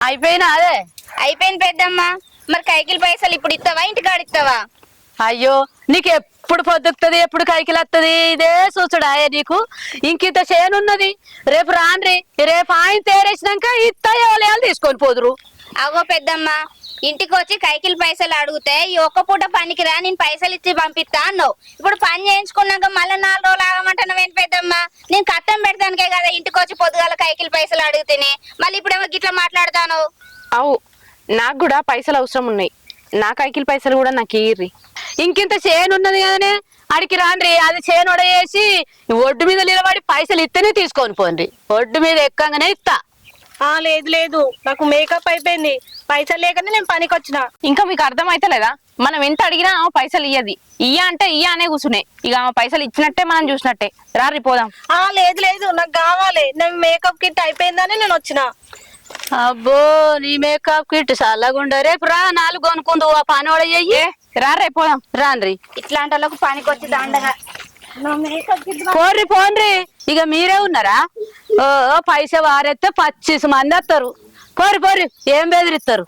అయిపోయినా అదే అయిపోయింది పెద్దమ్మ. మరి కైకిల్ పైసలు ఇప్పుడు ఇస్తావా ఇంటికాడ ఇస్తావా? అయ్యో నీకు ఎప్పుడు పొద్దుతుంది ఎప్పుడు కైకిలు వస్తుంది ఇదే చూచుడాయే నీకు. ఇంకింత చేనున్నది రేపు రాన్రి, రేపు ఆయన తేరేసినాక ఇస్తాయో లేదో తీసుకొని పోదురు. అగో పెద్దమ్మ, ఇంటికి వచ్చి కైకిల్ పైసలు అడిగితే ఈ ఒక్క పూట పనికి రా నేను పైసలు ఇచ్చి పంపిస్తా అన్నావు. ఇప్పుడు పని చేయించుకున్నాక మళ్ళీ 4 రోజులు ఆగమంటున్నావేంటి పెద్దమ్మ? నేను కట్టం పెడతానికే కదా ఇంటికి వచ్చి పొద్దుగాల కైకిల్ పైసలు అడిగితేనే, మళ్ళీ ఇప్పుడేమో గిట్లా మాట్లాడతాను. అవు నాకు కూడా పైసలు అవసరం ఉన్నాయి. నా కైకిల్ పైసలు కూడా నాకు ఇయ్యిర్రి. ఇంకింత చేనున్నది కదనే, అడికి రాన్రి. అది చేను ఒడేసి ఒడ్డు మీద నిలబడి పైసలు ఇస్తేనే తీసుకొని పోండి. ఒడ్డు మీద ఎక్కంగానే ఇస్తా. లేదు లేదు, నాకు మేకప్ అయిపోయింది. పైసలు లేకనే నేను పనికి వచ్చిన. ఇంకా మీకు అర్థం అయితలేదా? మనం ఎంత అడిగినా ఆమె పైసలు ఇయ్యది. ఇయ్య అంటే ఇయ్య అనే కూర్చునే. ఇక ఆమె పైసలు ఇచ్చినట్టే మనం చూసినట్టే. రారి పోదాం. లేదు లేదు, నాకు కావాలి. నేను మేకప్ కిట్ అయిపోయిందని నేను వచ్చిన. అబ్బో నీ మేకప్ కిట్ చల్లగుండ. రేపు రా 4 కొనుక్కుందు. ఆ పని వాడు చెయ్యి. రారే పోదాం. రాన్రి. ఇట్లాంటి వాళ్ళకు పనికి వచ్చి దండగా. పోన్రి పోన్రి, ఇక మీరే ఉన్నారా? ఓ పైసా వారెత్తే 25 మంది వస్తారు. పోరి పోరి, ఏం బెదిరిస్తారు?